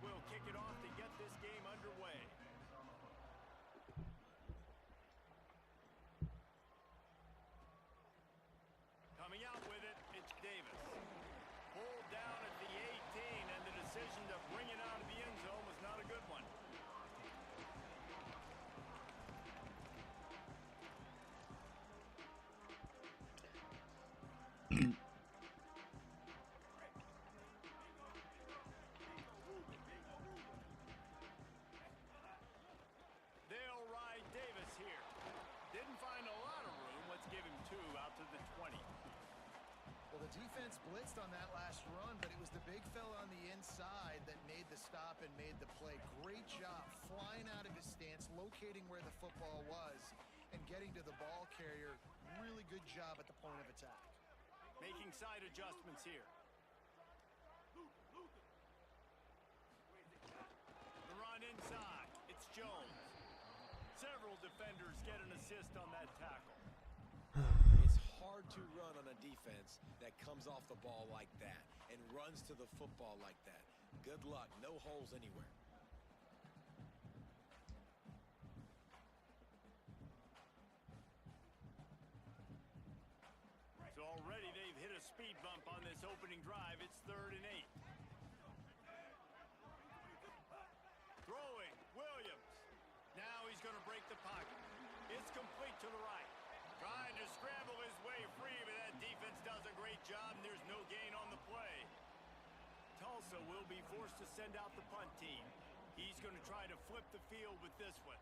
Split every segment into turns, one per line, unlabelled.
will kick it off to get this game underway. Coming out with it, it's Davis. Pulled down at the 18, and the decision to bring it out of the end zone was not a good one. They'll ride Davis here. Didn't find a lot of room. Let's give him 2 out to the 20.
Well, the defense blitzed on that last run, but it was the big fella on the inside that made the stop and made the play. Great job flying out of his stance, locating where the football was, and getting to the ball carrier. Really good job at the point of attack.
Making side adjustments here. The run inside. It's Jones. Several defenders get an assist on that tackle.
It's hard to run on a defense that comes off the ball like that and runs to the football like that. Good luck. No holes anywhere.
So already they've hit a speed bump on this opening drive. It's 3rd and 8. Throwing, Williams. Now he's going to break the pocket. It's complete to the right. Trying to scramble his way free, but that defense does a great job, and there's no gain on the play. Tulsa will be forced to send out the punt team. He's going to try to flip the field with this one.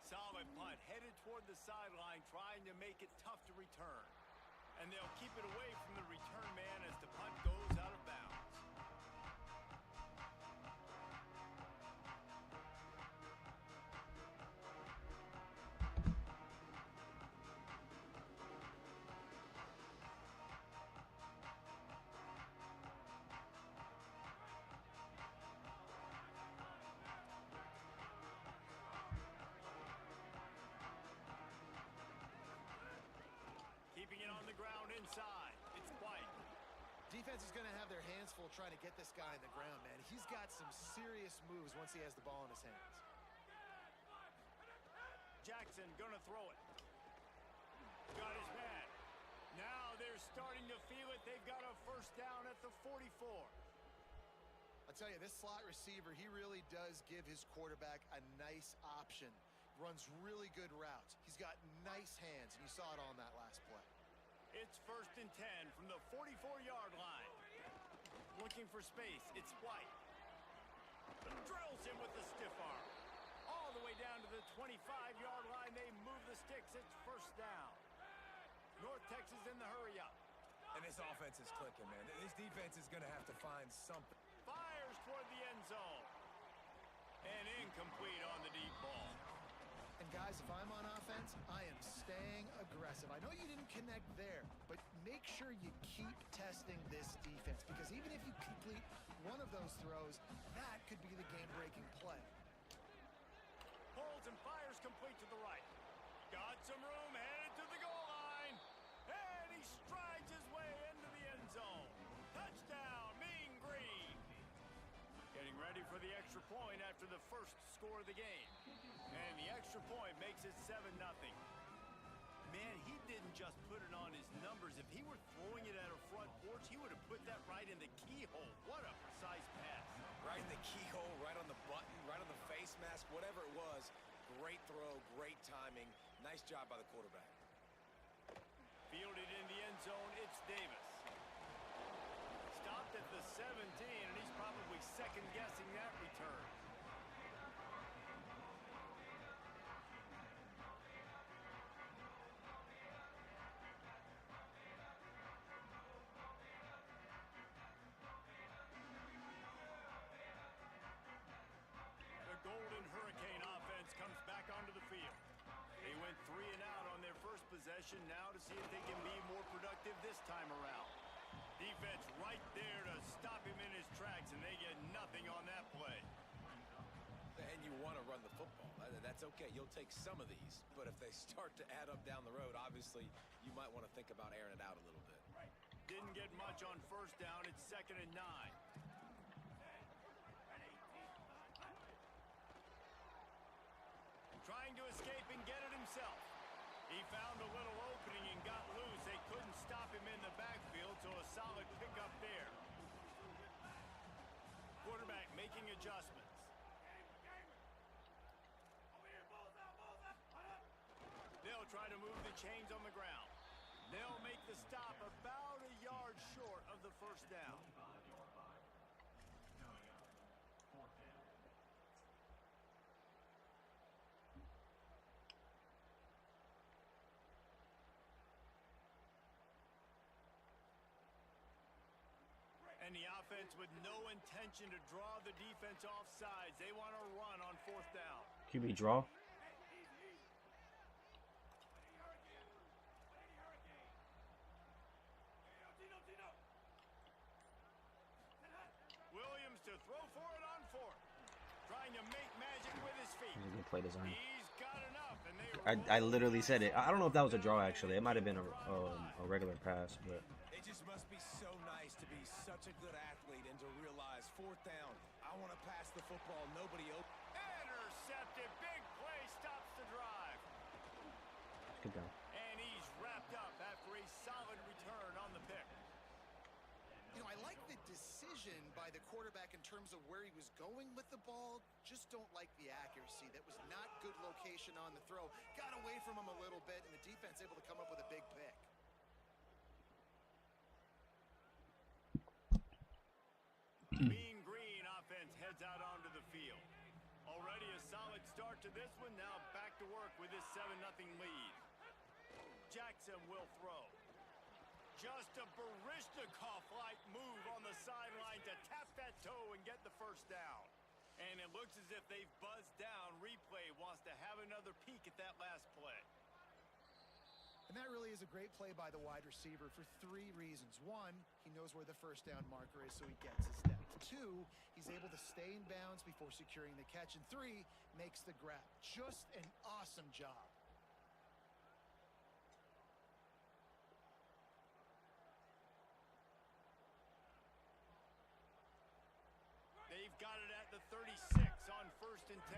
Solid punt, headed toward the sideline, trying to make it tough to return. And they'll keep it away from the return man as the punt goes out of bounds. Keeping it on the ground inside. It's White.
Defense is going to have their hands full trying to get this guy in the ground, man. He's got some serious moves once he has the ball in his hands.
Jackson going to throw it. Got his man. Now they're starting to feel it. They've got a first down at the 44.
I'll tell you, this slot receiver, he really does give his quarterback a nice option. Runs really good routes. He's got nice hands, and you saw it on that last play.
It's 1st and 10 from the 44-yard line. Looking for space. It's White. Drills him with the stiff arm. All the way down to the 25-yard line. They move the sticks. It's 1st down. North Texas in the hurry-up.
And this offense is clicking, man. This defense is going to have to find something.
Fires toward the end zone. And incomplete on the deep ball.
And guys, if I'm on offense, I am staying aggressive. I know you didn't connect there, but make sure you keep testing this defense, because even if you complete one of those throws, that could be the game-breaking play.
Holds and fires complete to the right. Got some room, headed to the goal line. And he strides his way into the end zone. Touchdown, Mean Green. Getting ready for the extra point after the first score of the game. And the extra point makes it 7-0. Man, he didn't just put it on his numbers. If he were throwing it at a front porch, he would have put that right in the keyhole. What a precise pass.
Right in the keyhole, right on the button, right on the face mask, whatever it was. Great throw, great timing. Nice job by the quarterback.
Fielded in the end zone, it's Davis. Stopped at the 17, and he's probably second-guessing that return. The Golden Hurricane offense comes back onto the field. They went 3 and out on their first possession, now to see if they can be more productive this time around. Defense right there to stop him in his tracks, and they get nothing on that play.
And you want to run the football. That's okay. You'll take some of these. But if they start to add up down the road, obviously, you might want to think about airing it out a little bit.
Didn't get much on first down. It's 2nd and 9. trying to escape and get it himself. He found a little opening and got loose. They couldn't stop him in the backfield, so a solid pickup there. Quarterback making adjustments. They'll try to move the chains on the ground. They'll make the stop about a yard short of the first down. And the offense with no intention to draw the defense off sides. They want to run on fourth down.
QB draw.
Williams to throw for it on fourth. Trying to make magic with his feet.
He's a good play design.
He's got enough, and
I literally said it. I don't know if that was a draw, actually. It might have been a regular pass, but...
It just must be so nice to be such a good athlete and to realize fourth down, I want to pass the football, nobody open.
Intercepted, big play, stops the drive.
Good down.
And he's wrapped up after a solid return on the pick.
You know, I like the decision by the quarterback in terms of where he was going with the ball. Just don't like the accuracy. That was not good location on the throw. Got away from him a little bit, and the defense able to come up with a big pick.
Mean Green offense heads out onto the field. Already a solid start to this one. Now back to work with his 7-0 lead. Jackson will throw. Just a Barishnikov-like move on the sideline to tap that toe and get the first down. And it looks as if they've buzzed down. Replay wants to have another peek at that last play.
And that really is a great play by the wide receiver for 3 reasons. 1, he knows where the first down marker is, so he gets his step. 2, he's able to stay in bounds before securing the catch. And 3, makes the grab. Just an awesome job.
They've got it at the 36 on 1st and 10.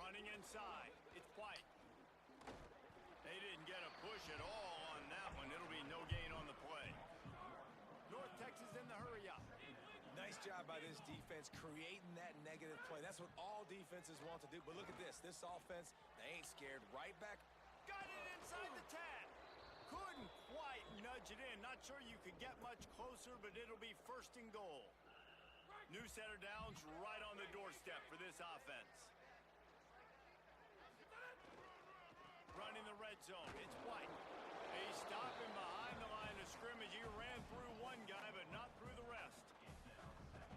Running inside. It's White. They didn't get a push at all on that one. It'll be no gain on the play. North Texas in the hurry up.
Nice job by this defense creating that negative play. That's what all defenses want to do. But look at this. This offense, they ain't scared. Right back.
Got it inside the 10. Couldn't quite nudge it in. Not sure you could get much closer, but it'll be 1st and goal. New set of downs right on the doorstep for this offense. Running the red zone. It's White. He's stopping behind the line of scrimmage. He ran through one guy, but not through the rest.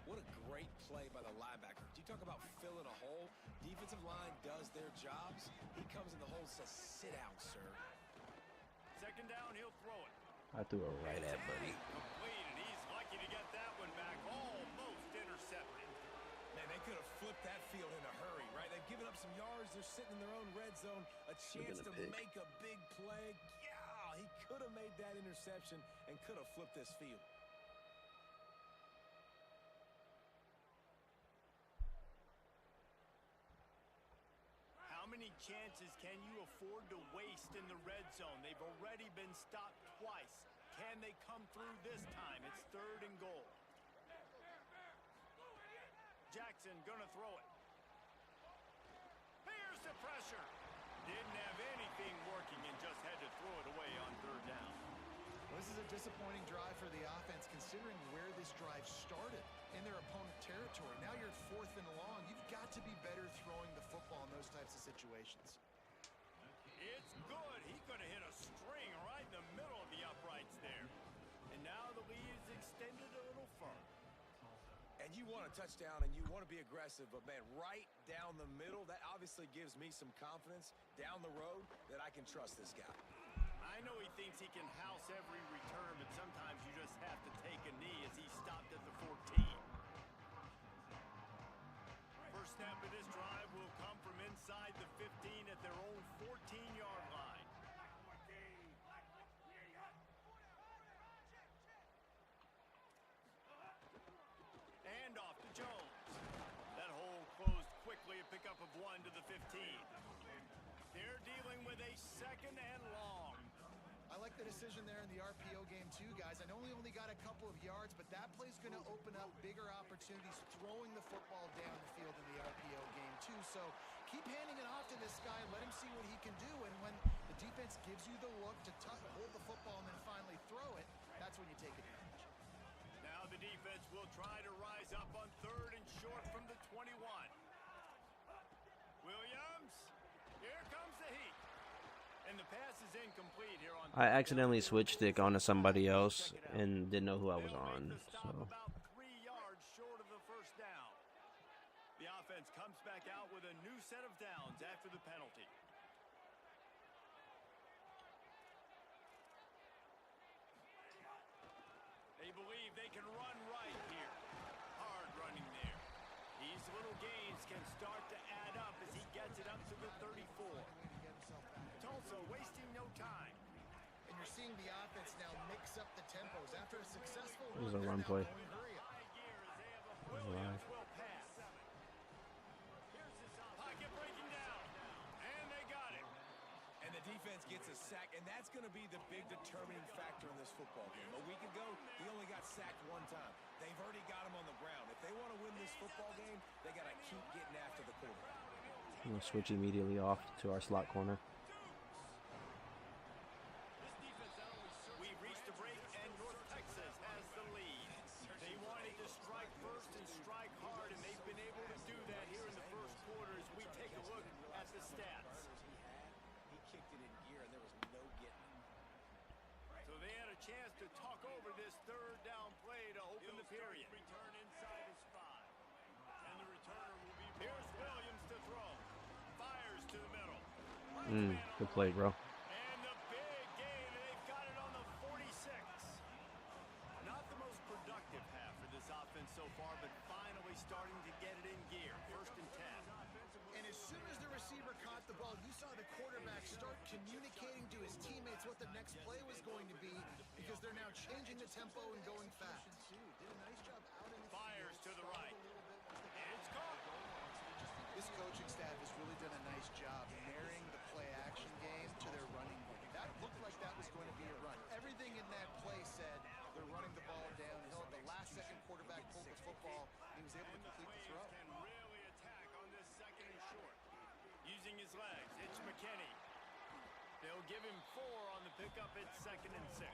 What a great play by the linebacker. Do you talk about filling a hole? Defensive line does their jobs. He comes in the hole and says, sit out, sir.
2nd down, he'll throw it.
I threw it right at Buddy.
Complete, and he's lucky to get that one back. Almost intercepted.
Man, they could have flipped that field in a hurry, right? They've given up some yards. They're sitting in their own red zone. A chance to make a big play. Yeah, he could have made that interception and could have flipped this field.
How many chances can you afford to waste in the red zone? They've already been stopped twice. Can they come through this time? It's 3rd and goal. Jackson gonna throw it. Here's the pressure. Didn't have anything working and just had to throw it away on 3rd down.
Well, this is a disappointing drive for the offense, considering where this drive started in their opponent territory. Now you're 4th and long. You've got to be better throwing the football in those types of situations.
It's good. He could have hit a string right in the middle of the uprights there. And now the lead is extended a little further.
And you want a touchdown and you want to be aggressive, but man, right down the middle, that obviously gives me some confidence down the road that I can trust this guy.
I know he thinks he can house every return, but sometimes you just have to take a knee as he stopped at the 14. First snap of this drive will come from inside the 15 at their own 14-yard line. And off to Jones. That hole closed 1 to the 15. They're dealing with a 2nd and long.
I like the decision there in the RPO game too, guys. I know he only got a couple of yards, but that play's going to open up bigger opportunities throwing the football down the field in the RPO game too. So keep handing it off to this guy, let him see what he can do, and when the defense gives you the look to hold the football and then finally throw it, that's when you take advantage.
Now the defense will try to rise up on 3rd and short from the 21. Williams, here comes the heat. And the pass is incomplete here on.
I accidentally switched stick onto somebody else and didn't know who I was on. So
about 3 yards short of the first down. The offense comes back out with a new set of downs after the penalty. They believe they can run right here. Hard running there. These little gains can start to add up as he gets it up to the 34. Tulsa wasting no time.
And you're seeing the offense now mix up the tempos. After a successful
this is a run play.
Williams will pass. Here's his pocket breaking down. And they got it.
And the defense gets a sack, and that's going to be the big determining factor in this football game. A week ago, he only got sacked 1 time. They've already got him on the ground. If they want to win this football game, they got to keep getting after the quarterback.
I'm gonna switch immediately off to our slot corner.
We've reached the break, and North Texas has the lead. They wanted to strike first and strike hard, and they've been able to do that here in the first quarter as we take a look at the stats.
He kicked it in gear, and there was no getting it.
So they had a chance to talk over this 3rd down play to open the period. Return inside his 5. And the returner will be here's Williams to throw. Fires to the middle.
Good play, bro.
And the big gain, and they've got it on the 46. Not the most productive half for this offense so far, but finally starting to get it in gear. 1st and 10.
And as soon as the receiver caught the ball, you saw the quarterback start communicating to his teammates what the next play was going to be, because they're now changing the tempo and going fast. Did a nice job out in the
Fires to the right. And it's caught.
This coaching staff has really done a nice job marrying the play-action game to their running game. That looked like that was going to be a run. Everything in that play said they're running the ball downhill. At the last second, quarterback pulled the football. He was able to complete the throw.
Can really attack on this 2nd and short. Using his legs, it's McKinney. They'll give him 4 on the pickup. It's 2nd and 6.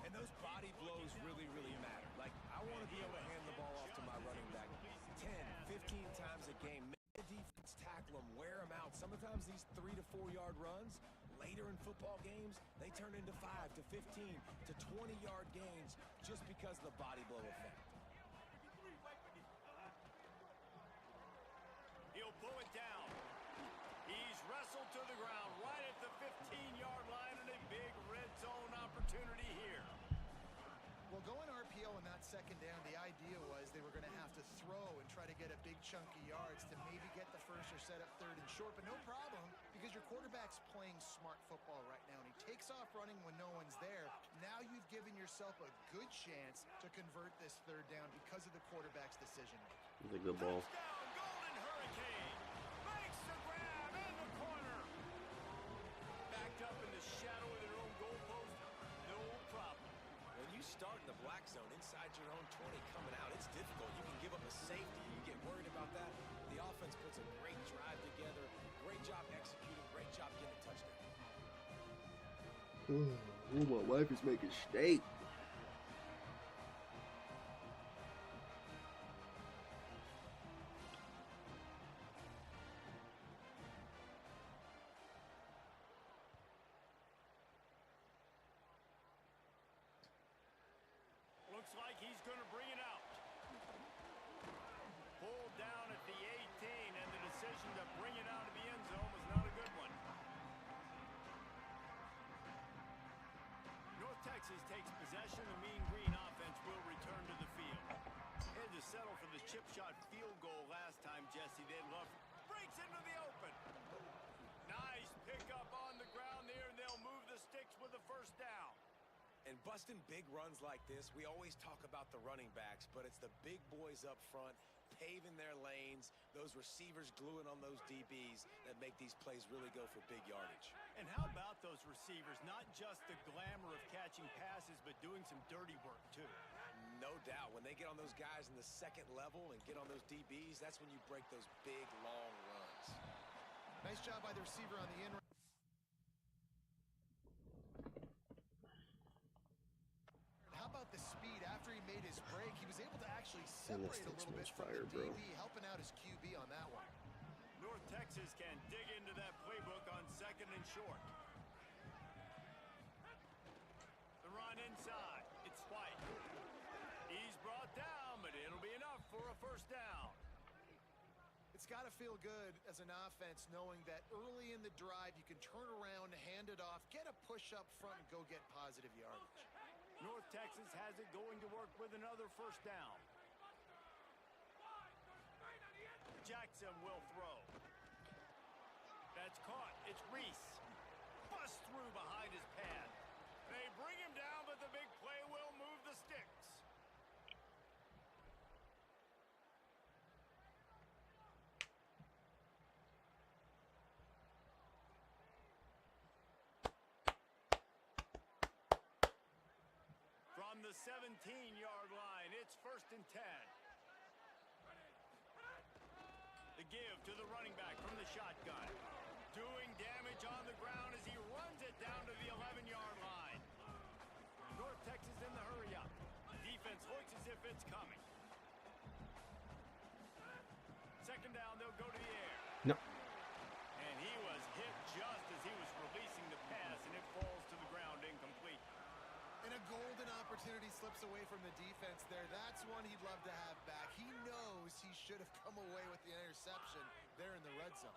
And those body blows really, really matter. Like, I want to be able to hand the ball off to my running back 10, 15 times a game. Make the defense tackle them, wear them out. Sometimes these 3 to 4 yard runs, later in football games, they turn into 5 to 15 to 20-yard gains just because of the body blow effect.
He'll pull it down. He's wrestled to the ground right at the 15-yard line, and a big red zone opportunity here.
Well, going RPO on that 2nd down, the idea was they were going to have to throw and try to get a big chunk of yards to maybe get the 1st or set up 3rd and short, but no problem, because your quarterback's playing smart football right now, and he takes off running when no one's there. Now you've given yourself a good chance to convert this 3rd down because of the quarterback's decision.
It's a good ball.
Touchdown, Golden Hurricane. Makes the grab in the corner. Backed up in the shadow of their own goalpost. No problem.
When you start in the black zone inside your own 20 coming out, it's difficult. You can give up a safety. You get worried about that. The offense puts a great drive together. Great job executing. Great job getting a touchdown.
Oh, my wife is making steak.
Looks like he's going to bring it out. Pulled down at the 18, and the decision to bring it out of the end zone was not a good one. North Texas takes possession. The Mean Green offense will return to the field. Had to settle for the chip shot field goal last time, Jesse. They'd love. Breaks into the open. Nice pickup on the ground there, and they'll move the sticks with the 1st down.
And busting big runs like this, we always talk about the running backs, but it's the big boys up front paving their lanes, those receivers gluing on those DBs that make these plays really go for big yardage.
And how about those receivers? Not just the glamour of catching passes, but doing some dirty work, too.
No doubt. When they get on those guys in the second level and get on those DBs, that's when you break those big, long runs.
Nice job by the receiver on the in. How about the speed? After he made his break, he was able to actually separate a little bit from the DB, helping out his QB on that one.
North Texas can dig into that playbook on 2nd and short. The run inside. It's White. He's brought down, but it'll be enough for a first down.
It's got to feel good as an offense knowing that early in the drive you can turn around, hand it off, get a push up front, and go get positive yardage.
North Texas has it going to work with another first down. Jackson will throw. That's caught. It's Reese. Bust through behind his pad. They bring him down, but the big play will move the sticks. From the 17-yard line, it's 1st and 10. The give to the running back from the shotgun. Doing damage on the ground as he runs it down to the 11-yard line. North Texas in the hurry-up. Defense looks as if it's coming. 2nd down, they'll go to the air.
No.
And he was hit just as he was releasing the pass, and it falls to the ground incomplete.
And a golden opportunity slips away from the defense there. That's one he'd love to have back. He knows he should have come away with the interception there in the red zone.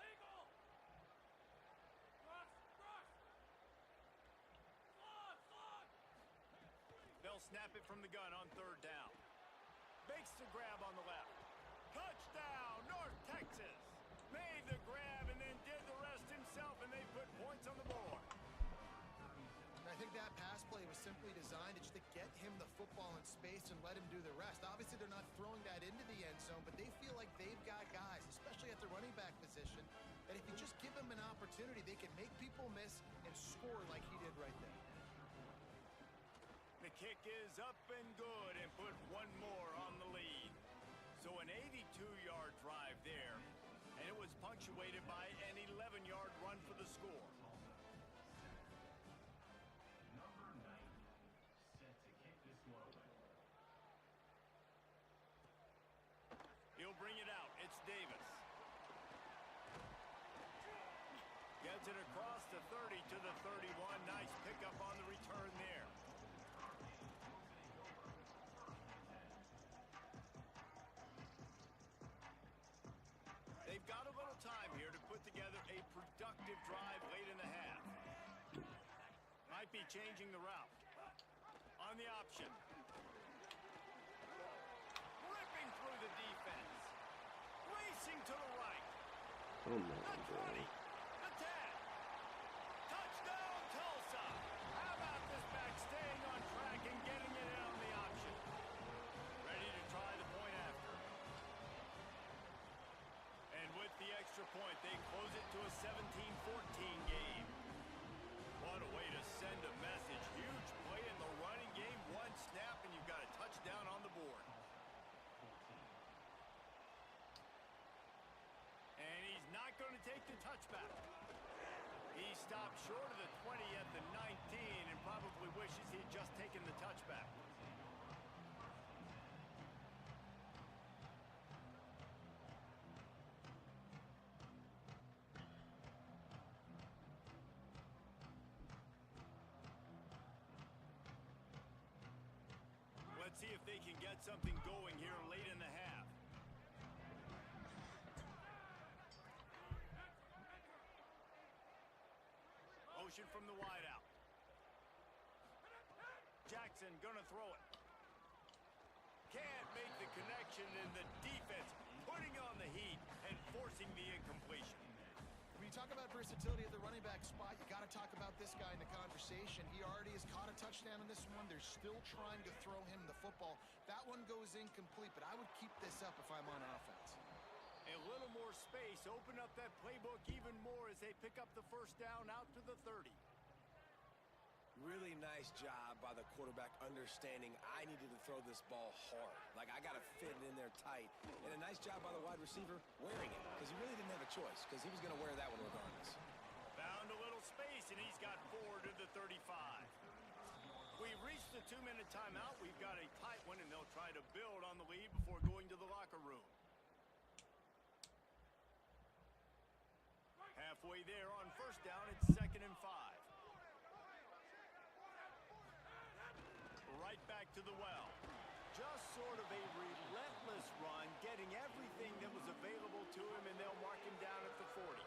They'll snap it from the gun on 3rd down. Makes the grab on the left. Touchdown, North Texas. Made the grab and then did the rest himself, and they put points on the board.
I think that pass play was simply designed to just to get him the football in space and let him do the rest. Obviously, they're not throwing that into the end zone, but they feel like they've got guys, especially at the running back position, that if you just give them an opportunity, they can make people miss and score like he did right there.
The kick is up and good and put one more on the lead. So an 82-yard drive there, and it was punctuated by an 11-yard run for the score. He'll bring it out. It's Davis. Gets it across the 30 to the 31. Nice pickup on the return there. They've got a little time here to put together a productive drive late in the half. Might be changing the route. On the option. Ripping through the defense. Racing to the right.
Oh my
The 20.
God.
The 10. Touchdown, Tulsa. How about this back staying on track and getting it in on the option? Ready to try the point after. And with the extra point, they close it to a 17-14 game. What a way to send a message. Huge play in the running game. One snap, and you've got a touchdown on the board. And he's not going to take the touchback. He stopped short of the 20 at the 19 and probably wishes he'd just taken the touchback. Let's see if they can get something going here late in the half. Motion from the wideout. Jackson gonna throw it. Can't make the connection, and the defense putting on the heat and forcing the incompletion.
When you talk about versatility at the running back spot. You got to talk about this guy in the conversation. He already has caught a touchdown in this one. They're still trying to throw him the football. That one goes incomplete, but I would keep this up if I'm on offense.
A little more space, open up that playbook even more as they pick up the first down out to the 30.
Really nice job by the quarterback understanding I needed to throw this ball hard. Like, I got to fit it in there tight. And a nice job by the wide receiver wearing it, because he really didn't have a choice, because he was going to wear that one regardless.
Found a little space, and he's got 4 to the 35. We've reached the 2-minute timeout. We've got a tight one, and they'll try to build on the lead before going to the locker room. Halfway there on first down, it's 2nd and 5. Right back to the well. Just sort of a relentless run, getting everything that was available to him, and they'll mark him down at the 40.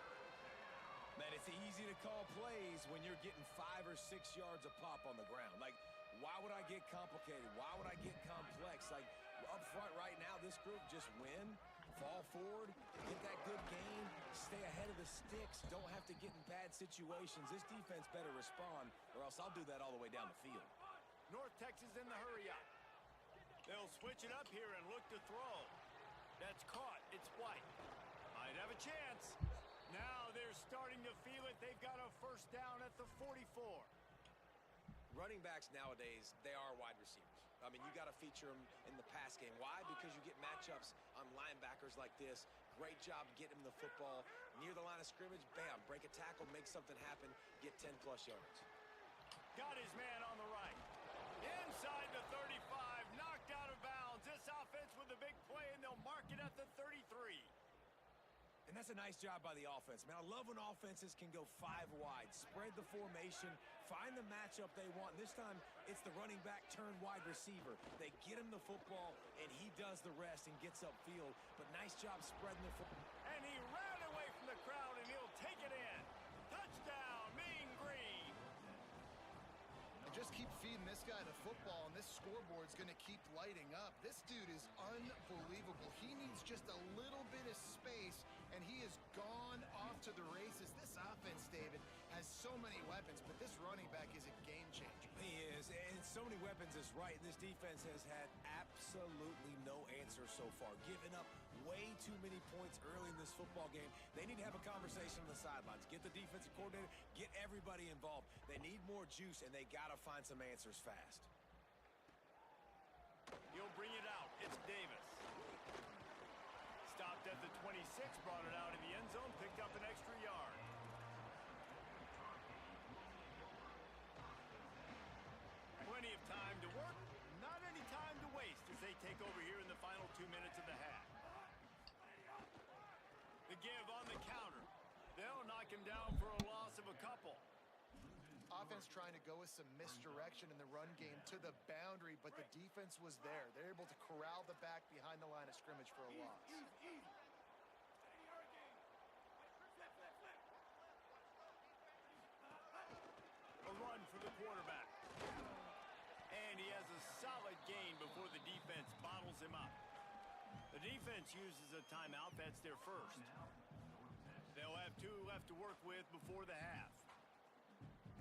Man, it's easy to call plays when you're getting 5 or 6 yards a pop on the ground. Like, why would I get complicated? Why would I get complex? Like, up front right now, this group just win, fall forward, get that good gain, stay ahead of the sticks, don't have to get in bad situations. This defense better respond, or else I'll do that all the way down the field.
North Texas in the hurry-up. They'll switch it up here and look to throw. That's caught. It's White. Might have a chance. Now they're starting to feel it. They've got a first down at the 44.
Running backs nowadays, they are wide receivers. I mean, you got to feature them in the pass game. Why? Because you get matchups on linebackers like this. Great job getting them the football. Near the line of scrimmage, bam, break a tackle, make something happen, get 10-plus yards.
Got his man on the right. Inside the 35, knocked out of bounds. This offense with a big play, and they'll mark it at the 33.
And that's a nice job by the offense. Man, I love when offenses can go 5 wide, spread the formation, find the matchup they want. And this time, it's the running back turned wide receiver. They get him the football, and he does the rest and gets upfield. But nice job spreading the football.
And he ran away from the crowd, and he'll take it in. Touchdown, Mean Green.
Just keep feeding this guy the football, and this scoreboard's going to keep lighting up. This dude is unbelievable. He needs just a little bit of space, and he has gone off to the races. This offense, David, has so many weapons, but this running back is a game changer.
He is, and so many weapons is right. This defense has had absolutely no answer so far, giving up way too many points early in this football game. They need to have a conversation on the sidelines. Get the defensive coordinator, get everybody involved. They need more juice, and they got to find some answers fast.
He'll bring it out. It's Davis. Stopped at the 26, brought it out in the end zone, picked up an extra yard. Plenty of time to work, not any time to waste as they take over here in the final 2 minutes of the half. The give on the counter. They'll knock him down for a loss of a couple.
Offense trying to go with some misdirection in the run game to the boundary, but the defense was there. They're able to corral the back behind the line of scrimmage for a loss.
A run for the quarterback. And he has a solid gain before the defense bottles him up. The defense uses a timeout. That's their first. They'll have 2 left to work with before the half.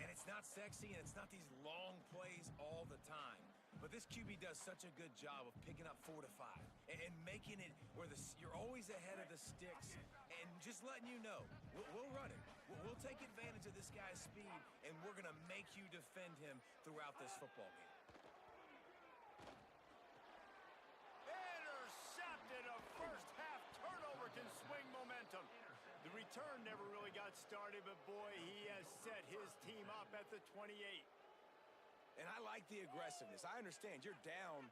And it's not sexy, and it's not these long plays all the time. But this QB does such a good job of picking up 4 to 5 and making it where you're always ahead of the sticks and just letting you know, we'll run it. We'll take advantage of this guy's speed, and we're going to make you defend him throughout this football game.
Intercepted. A first half turnover can swing momentum. The return never really got started, but boy, he has set his team up at the 28.
And I like the aggressiveness. I understand you're down,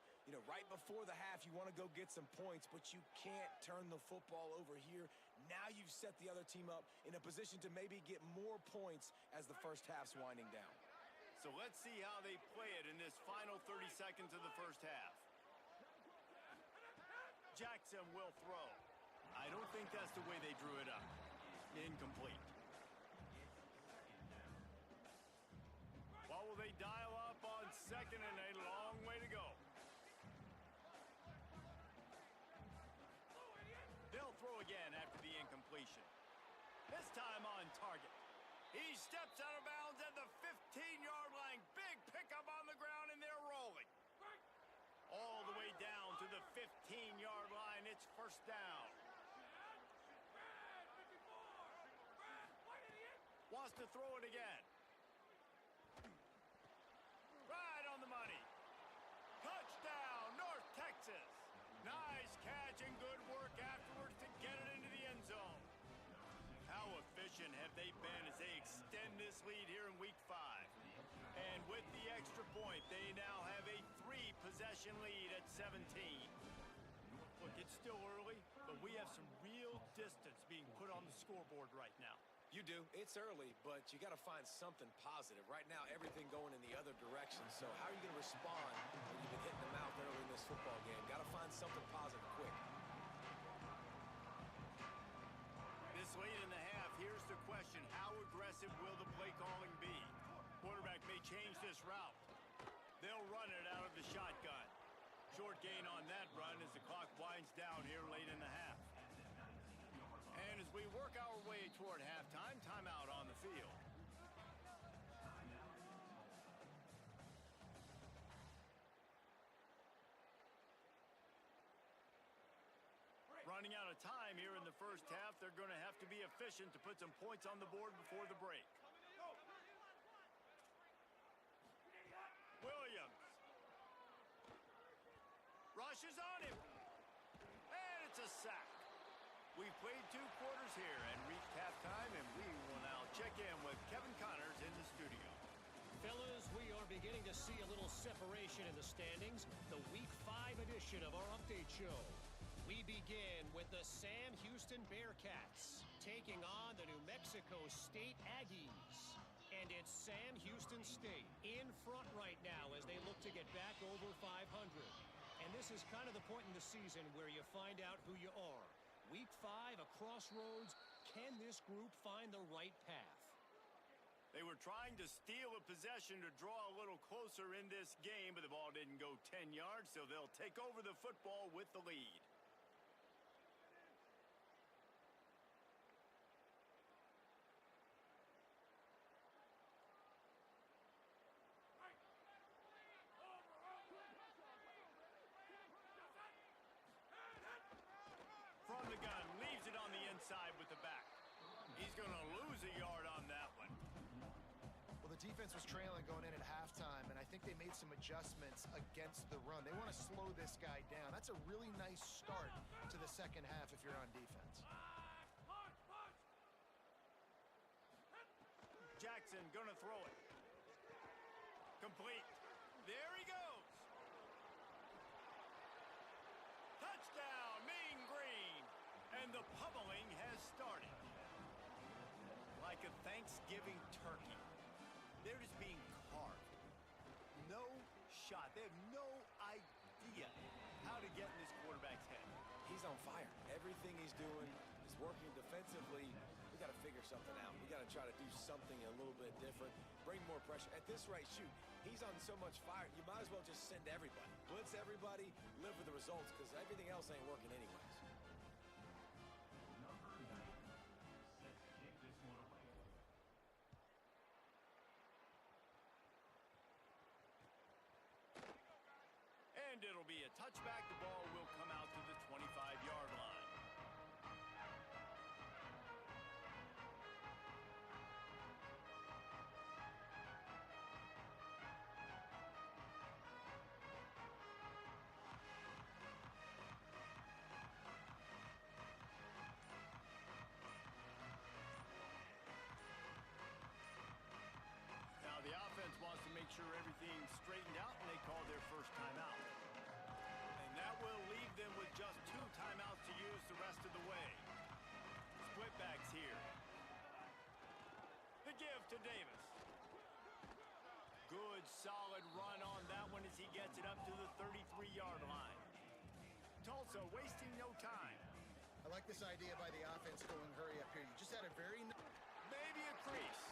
right before the half. You want to go get some points, but you can't turn the football over here. Now you've set the other team up in a position to maybe get more points as the first half's winding down.
So let's see how they play it in this final 30 seconds of the first half. Jackson will throw. I don't think that's the way they drew it up. Incomplete. What will they dial up on second and a long way to go? They'll throw again after the incompletion. This time on on target. He steps out of bounds at the 15-yard line. Big pickup on the ground, and they're rolling. All the way down to the 15-yard line. It's first down. Wants to throw it again. Right on the money. Touchdown, North Texas. Nice catch and good work afterwards to get it into the end zone. How efficient have they been as they extend this lead here in Week 5? And with the extra point, they now have a 3-possession lead at 17. Look, it's still early, but we have some real distance being put on the scoreboard right now.
You do. It's early, but you got to find something positive. Right now, everything going in the other direction. So how are you going to respond when you've been hitting the mouth early in this football game? Got to find something positive quick.
This late in the half, here's the question. How aggressive will the play calling be? Quarterback may change this route. They'll run it out of the shotgun. Short gain on that run as the clock winds down here late in the half. And as we work our way toward halftime, timeout on the field. Running out of time here in the first half, they're going to have to be efficient to put some points on the board before the break. Williams. Rushes on him. And it's a sack. We've played 2 quarters here and reached halftime, and we will now check in with Kevin Connors in the studio.
Fellas, we are beginning to see a little separation in the standings. The Week 5 edition of our update show. We begin with the Sam Houston Bearcats taking on the New Mexico State Aggies. And it's Sam Houston State in front right now as they look to get back over 500. And this is kind of the point in the season where you find out who you are. Week 5, a crossroads. Can this group find the right path?
They were trying to steal a possession to draw a little closer in this game, but the ball didn't go 10 yards, so they'll take over the football with the lead. From the gun, leaves it on the inside with the back. He's going to lose a yard on that one.
Well, the defense was trailing going in at halftime, and I think they made some adjustments against the run. They want to slow this guy down. That's a really nice start to the second half if you're on defense.
Jackson going to throw it. Complete. There he goes. Touchdown, Mean Green. And the pummeling has started. Like a Thanksgiving turkey. They're just being carved. No shot. They have no idea how to get in this quarterback's head.
He's on fire. Everything he's doing is working defensively. We got to figure something out. We got to try to do something a little bit different. Bring more pressure. At this rate, shoot, he's on so much fire, you might as well just send everybody. Blitz everybody, live with the results, because everything else ain't working anyways.
And it'll be a touchback. The ball will come out to the 25-yard line. Now the offense wants to make sure everything's straightened out, and they call their first timeout. And that will leave them with just 2 timeouts to use the rest of the way. Split backs here. The give to Davis. Good, solid run on that one as he gets it up to the 33-yard line. Tulsa wasting no time.
I like this idea by the offense going hurry up here. You just had a very...
Maybe a crease.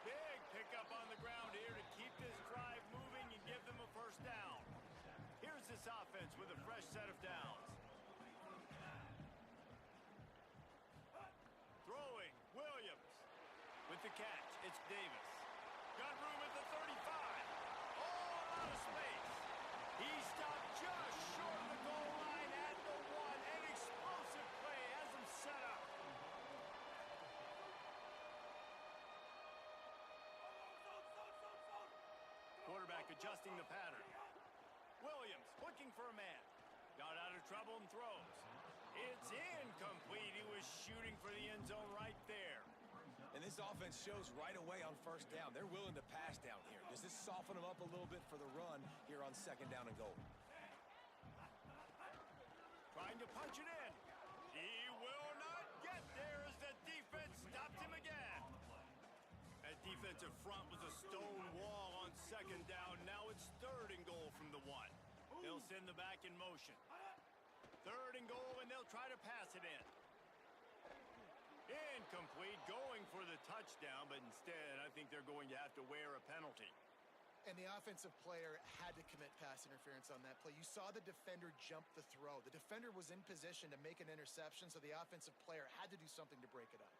Big pickup on the ground here to keep this drive moving and give them a first down. Here's this offense with a fresh set of downs. Throwing, Williams. With the catch, it's Davis. Got room at the 35. Oh, a lot of space. He stopped just short of the goal line at the 1. An explosive play has him set up. Quarterback adjusting the pattern. Williams looking for a man. Got out of trouble and throws. It's incomplete. He was shooting for the end zone right there.
And this offense shows right away on first down. They're willing to pass down here. Does this soften them up a little bit for the run here on second down and goal?
Trying to punch it in. He will not get there as the defense stopped him again. That defensive front was a stone wall on second down. Now it's 3rd and goal from the 1. They'll send the back in motion. 3rd and goal, and they'll try to pass it in. Incomplete, going for the touchdown, but instead I think they're going to have to wear a penalty.
And the offensive player had to commit pass interference on that play. You saw the defender jump the throw. The defender was in position to make an interception, so the offensive player had to do something to break it up.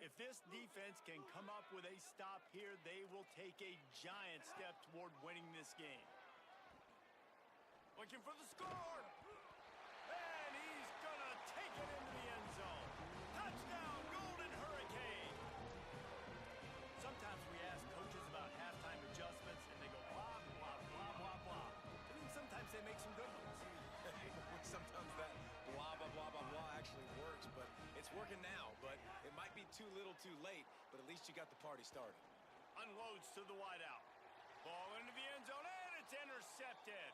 If this defense can come up with a stop here, they will take a giant step toward winning this game. Looking for the score. And he's going to take it into the end zone. Touchdown, Golden Hurricane. Sometimes we ask coaches about halftime adjustments, and they go blah, blah, blah, blah, blah. I mean, sometimes they make some good ones.
Sometimes that blah, blah, blah, blah, blah actually works, but it's working now. But it might be too little too late, but at least you got the party started.
Unloads to the wideout. Ball into the end zone, and it's intercepted.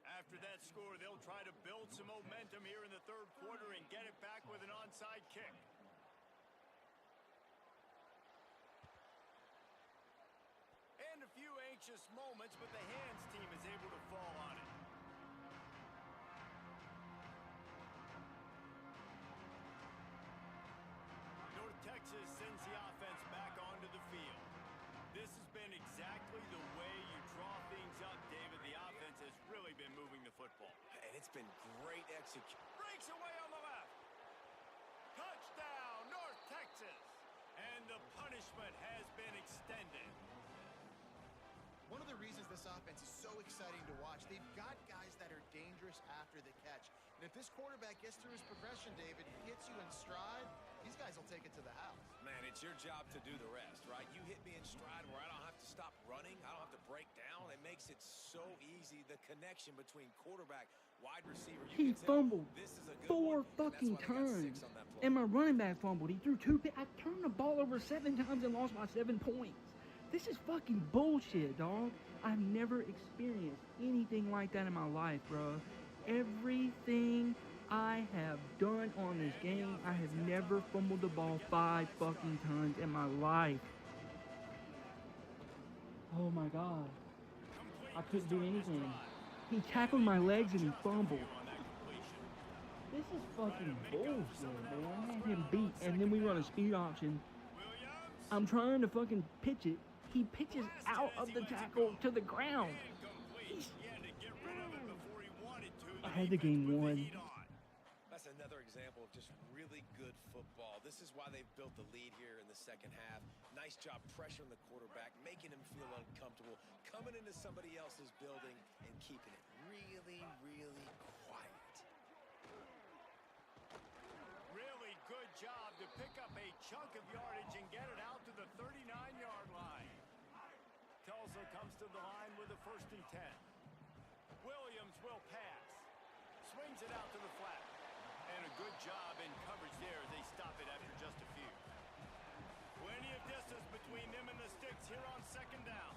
After that score, they'll try to build some momentum here in the 3rd quarter and get it back with an onside kick. And a few anxious moments, but the hands team is able to fall on it. North Texas sends the offense back onto the field. This has been exactly the way you draw things up, David. The offense has really been moving the football.
And it's been great execution.
Breaks away on the left. Touchdown, North Texas. And the punishment has been extended.
One of the reasons this offense is so exciting to watch, they've got guys that are dangerous after the catch. And if this quarterback gets through his progression, David, hits you in stride, these guys will take it to the house.
Man, it's your job to do the rest, right? You hit me in stride where I don't have to stop running. I don't have to break down. It makes it so easy. The connection between quarterback, wide receiver.
He fumbled 4 fucking times. And my running back fumbled. He threw 2 picks. I turned the ball over 7 times and lost by 7 points. This is fucking bullshit, dog. I've never experienced anything like that in my life, bro. Everything I have done on this game, I have never fumbled the ball 5 fucking times in my life. Oh my god. I couldn't do anything. He tackled my legs and he fumbled. This is fucking bullshit, man. I had him beat, and then we run a speed option. I'm trying to fucking pitch it. He pitches out of the tackle to the ground. I had the game won.
That's another example of just really good football. This is why they've built the lead here in the second half. Nice job pressuring the quarterback, making him feel uncomfortable, coming into somebody else's building and keeping it really, really quiet.
Really good job to pick up a chunk of yardage and get it out to the 39-yard line. Tulsa comes to the line with a 1st and 10. Williams will pass. Swings it out to the flat. And a good job in coverage there as they stop it after just a few. Plenty of distance between them and the sticks here on 2nd down.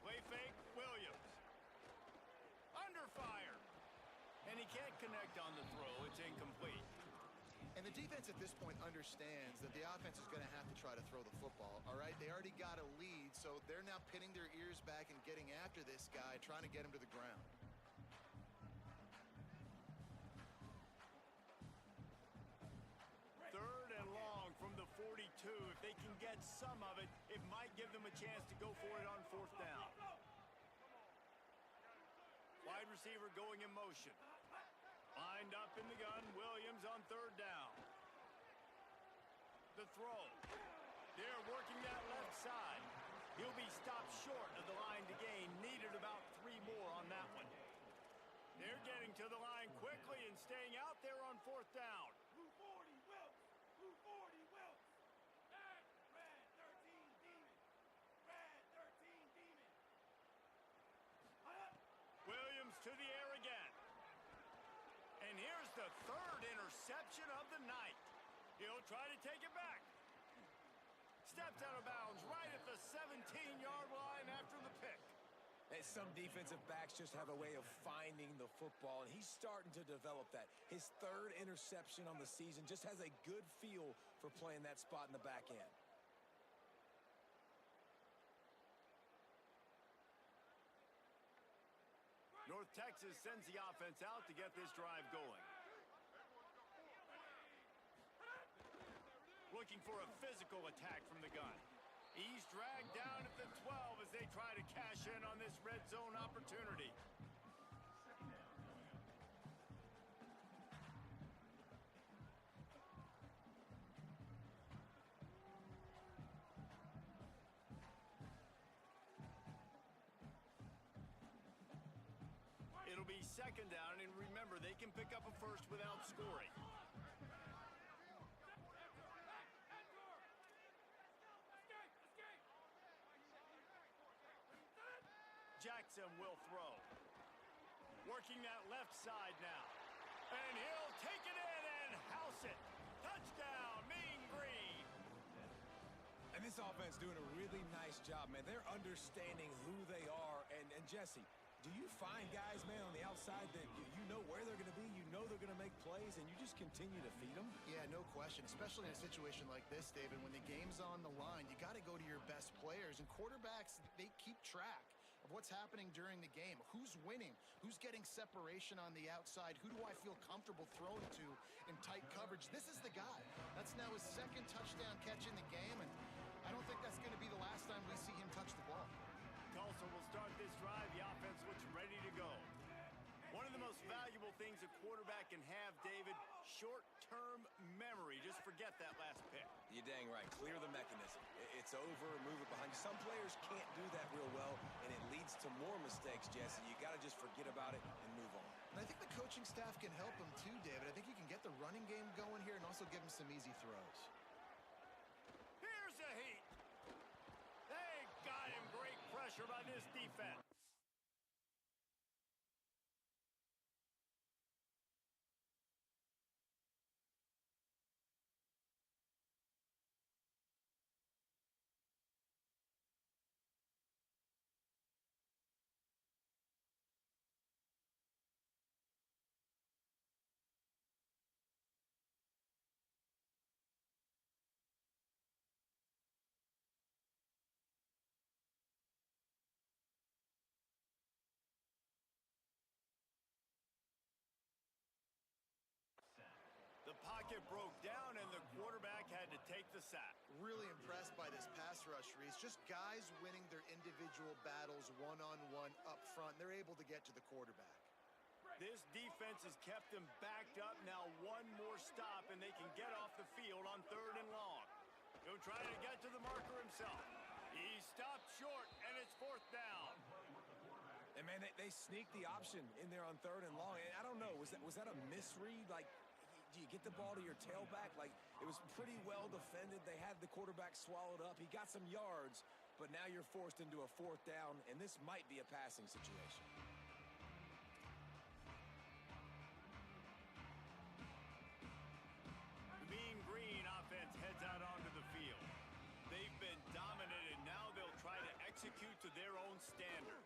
Play fake, Williams. Under fire. And he can't connect on the throw. It's incomplete.
And the defense at this point understands that the offense is going to have to try to throw the football, all right? They already got a lead, so they're now pinning their ears back and getting after this guy, trying to get him to the ground.
Third and long from the 42. If they can get some of it, it might give them a chance to go for it on fourth down. Wide receiver going in motion. Lined up in the gun, Williams on third down. The throw. They're working that left side. He'll be stopped short of the line to gain. Needed about 3 more on that one. They're getting to the line quickly and staying out there on fourth down.
240 Wilkes. 240 Wilkes. Red 13 Demon. Red 13 Demon.
Williams to the air again. And here's the third interception of the night. He'll try to take it back. Steps out of bounds right at the 17-yard line after the pick.
Hey, some defensive backs just have a way of finding the football, and he's starting to develop that. His third interception on the season just has a good feel for playing that spot in the back end.
North Texas sends the offense out to get this drive going. Looking for a physical attack from the gun. He's dragged down at the 12 as they try to cash in on this red zone opportunity. It'll be second down, and remember, they can pick up a first without scoring. Jackson will throw. Working that left side now. And he'll take it in and house it. Touchdown, Mean Green.
And this offense doing a really nice job, man. They're understanding who they are. And Jesse, do you find guys, man, on the outside that you know where they're going to be, you know they're going to make plays, and you just continue to feed them?
Yeah, no question, especially in a situation like this, David. When the game's on the line, you got to go to your best players. And quarterbacks, they keep track of what's happening during the game. Who's winning? Who's getting separation on the outside? Who do I feel comfortable throwing to in tight coverage? This is the guy. That's now his second touchdown catch in the game, and I don't think that's going to be the last time we see him touch the ball.
Tulsa will start this drive. The offense looks ready to go. One of the most valuable things a quarterback can have, David, short-term memory. Just forget that last pick.
You're dang right. Clear the mechanism. It's over, move it behind you. Some players can't do that real well, and it leads to more mistakes, Jesse. You got to just forget about it and move on.
And I think the coaching staff can help him too, David. I think you can get the running game going here and also give him some easy throws.
Here's a heat. They got him. Great pressure by this defense. The pocket broke down, and the quarterback had to take the sack.
Really impressed by this pass rush, Reese. Just guys winning their individual battles one-on-one up front. They're able to get to the quarterback.
This defense has kept them backed up. Now one more stop, and they can get off the field on third and long. He'll try to get to the marker himself. He stopped short, and it's fourth down.
And, man, they sneaked the option in there on third and long. And I don't know, was that a misread? Like, do you get the ball to your tailback? Like, it was pretty well defended. They had the quarterback swallowed up. He got some yards, but now you're forced into a fourth down, and this might be a passing situation.
The Mean Green offense heads out onto the field. They've been dominated. Now they'll try to execute to their own standard.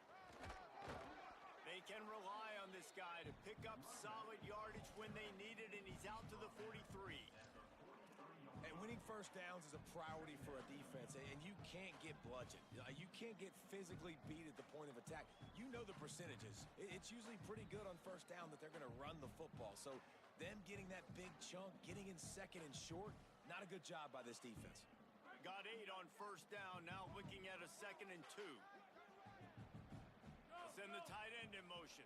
They can rely on this guy to pick up solid yardage when they need it, and he's out to the 43.
And winning first downs is a priority for a defense, and you can't get bludgeoned. You can't get physically beat at the point of attack. You know the percentages. It's usually pretty good on first down that they're going to run the football. So them getting that big chunk, getting in second and short, not a good job by this defense.
Got 8 on first down, now looking at a 2nd and 2. Send the tight end in motion.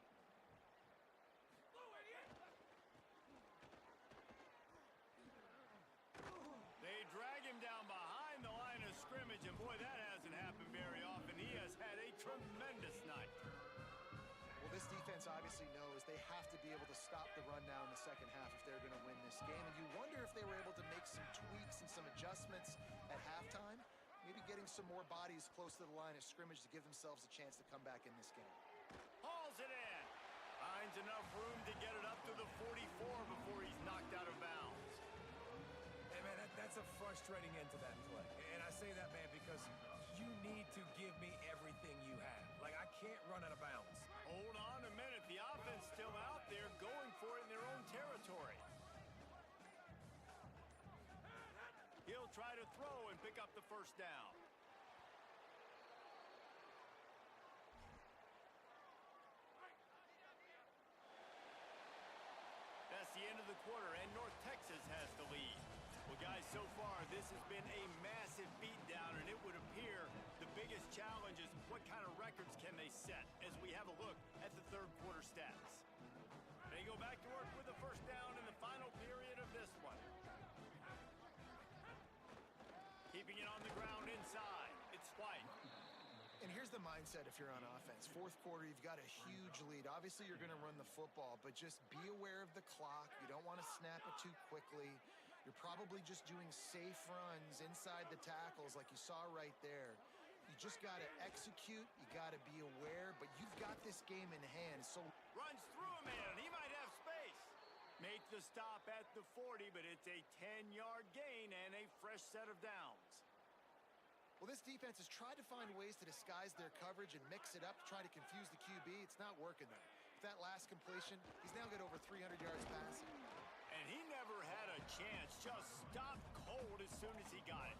They drag him down behind the line of scrimmage, and boy, that hasn't happened very often. He has had a tremendous night.
Well, this defense obviously knows they have to be able to stop the run now in the second half if they're going to win this game. And you wonder if they were able to make some tweaks and some adjustments at halftime, maybe getting some more bodies close to the line of scrimmage to give themselves a chance to come back in this game.
Hauls it in. Finds enough room to get it up to the 44 before he's knocked out of bounds.
Hey, man, that's a frustrating end to that play. And I say that, man, because you need to give me everything you have. Like, I can't run out of bounds.
Hold on a minute. The offense still out there going for it in their own territory. He'll try to throw and pick up the first down. That's the end of the quarter, and North Texas has the lead. Well, guys, so far, this has been a massive beatdown, and it would appear the biggest challenge is what kind of records can they set as we have a look at the third quarter stats. They go back to work with the first down in the final period of this one. Keeping it on the ground inside. It's White.
And here's the mindset if you're on offense. Fourth quarter, you've got a huge lead. Obviously, you're going to run the football, but just be aware of the clock. You don't want to snap it too quickly. You're probably just doing safe runs inside the tackles like you saw right there. You just got to execute. You got to be aware, but you've got this game in hand. So
runs through a man. He might have space. Make the stop at the 40, but it's a 10-yard gain and a fresh set of downs.
Well, this defense has tried to find ways to disguise their coverage and mix it up to try to confuse the QB. It's not working, though. With that last completion, he's now got over 300 yards passing.
And he never had a chance. Just stopped cold as soon as he got it.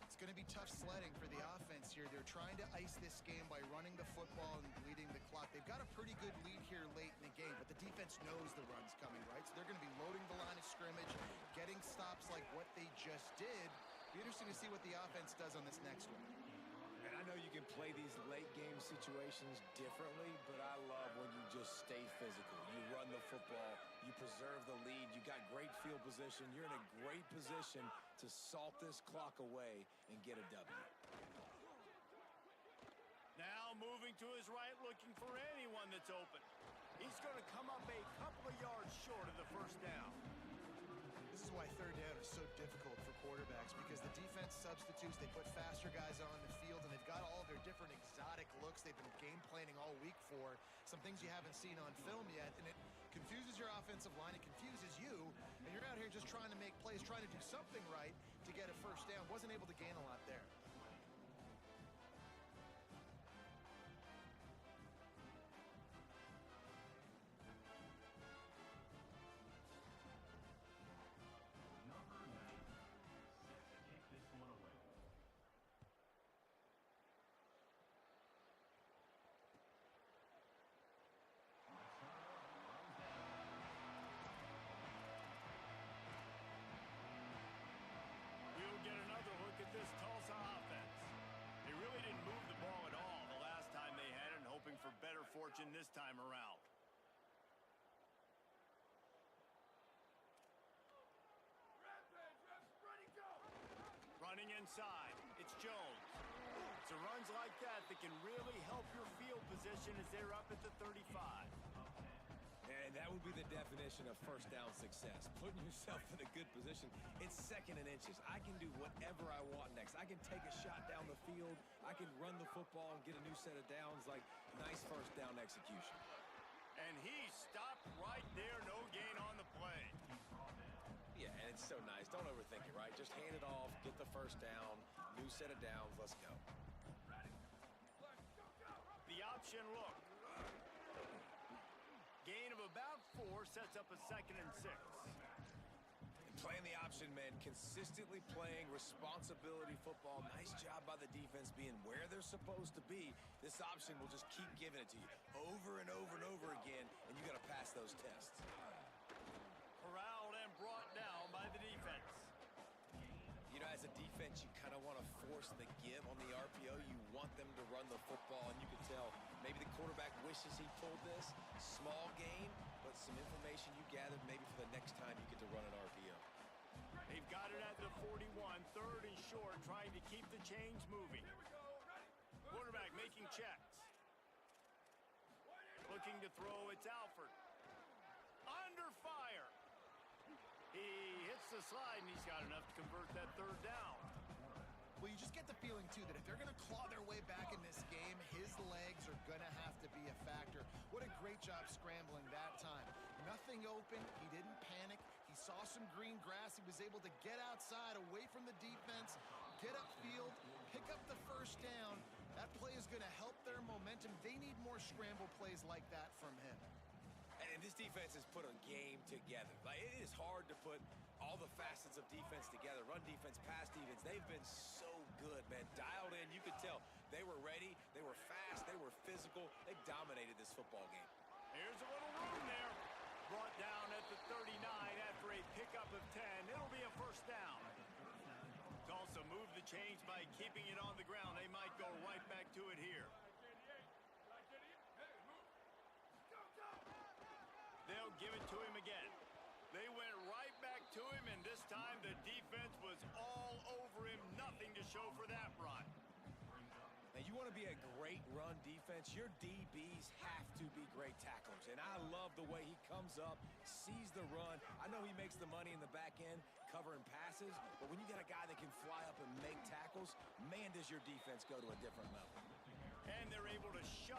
It's going to be tough sledding for the offense here. They're trying to ice this game by running the football and bleeding the clock. They've got a pretty good lead here late in the game, but the defense knows the run's coming, right? So they're going to be loading the line of scrimmage, getting stops like what they just did. Be interesting to see what the offense does on this next one.
And I know you can play these late game situations differently, but I love when you just stay physical. You run the football, you preserve the lead, you got great field position, you're in a great position to salt this clock away and get a W.
Now moving to his right, looking for anyone that's open. He's going to come up a couple of yards short of the first down.
This is why third down is so difficult for quarterbacks, because the defense substitutes, they put faster guys on the field, and they've got all of their different exotic looks they've been game planning all week for, some things you haven't seen on film yet, and it confuses your offensive line, it confuses you, and you're out here just trying to make plays, trying to do something right to get a first down. Wasn't able to gain a lot there.
This Tulsa offense. They really didn't move the ball at all the last time they had it, and hoping for better fortune this time around. Running inside, it's Jones. It's a runs like that that can really help your field position as they're up at the 35.
And that would be the definition of first down success. Putting yourself in a good position. It's 2nd and inches. I can do whatever I want next. I can take a shot down the field. I can run the football and get a new set of downs. Like, nice first down execution.
And he stopped right there. No gain on the play.
Yeah, and it's so nice. Don't overthink it, right? Just hand it off, get the first down, new set of downs. Let's go.
The option look. Gain of about 4 sets up a 2nd and 6.
And playing the option, man, consistently playing responsibility football. Nice job by the defense being where they're supposed to be. This option will just keep giving it to you over and over and over again, and you got to pass those tests.
Corralled and brought down by the defense.
You know, as a defense, defense, you kind of want to force the give on the RPO. You want them to run the football, and you can tell maybe the quarterback wishes he pulled this. Small game, but some information you gathered maybe for the next time you get to run an RPO.
They've got it at the 41, third and short, trying to keep the chains moving. Quarterback making checks. Looking to throw, it's Alford. Under fire. He hits the slide, and he's got enough to convert that third down.
Well, you just get the feeling, too, that if they're going to claw their way back in this game, his legs are going to have to be a factor. What a great job scrambling that time. Nothing open. He didn't panic. He saw some green grass. He was able to get outside, away from the defense, get upfield, pick up the first down. That play is going to help their momentum. They need more scramble plays like that from him.
And this defense has put a game together. Like, it is hard to put all the facets of defense together. Run defense, pass defense. They've been so good, man. Dialed in. You could tell they were ready. They were fast. They were physical. They dominated this football game.
Here's a little room there. Brought down at the 39 after a pickup of 10. It'll be a first down. Tulsa moved the chains by keeping it on the ground. They might go right back to it here. They'll give it to him again. They went right back to him, and this time the defense was all over him. Nothing to show for that run.
Now, you want to be a great run defense, your DBs have to be great tacklers. And I love the way he comes up, sees the run. I know he makes the money in the back end covering passes, but when you got a guy that can fly up and make tackles, man, does your defense go to a different level.
And they're able to shut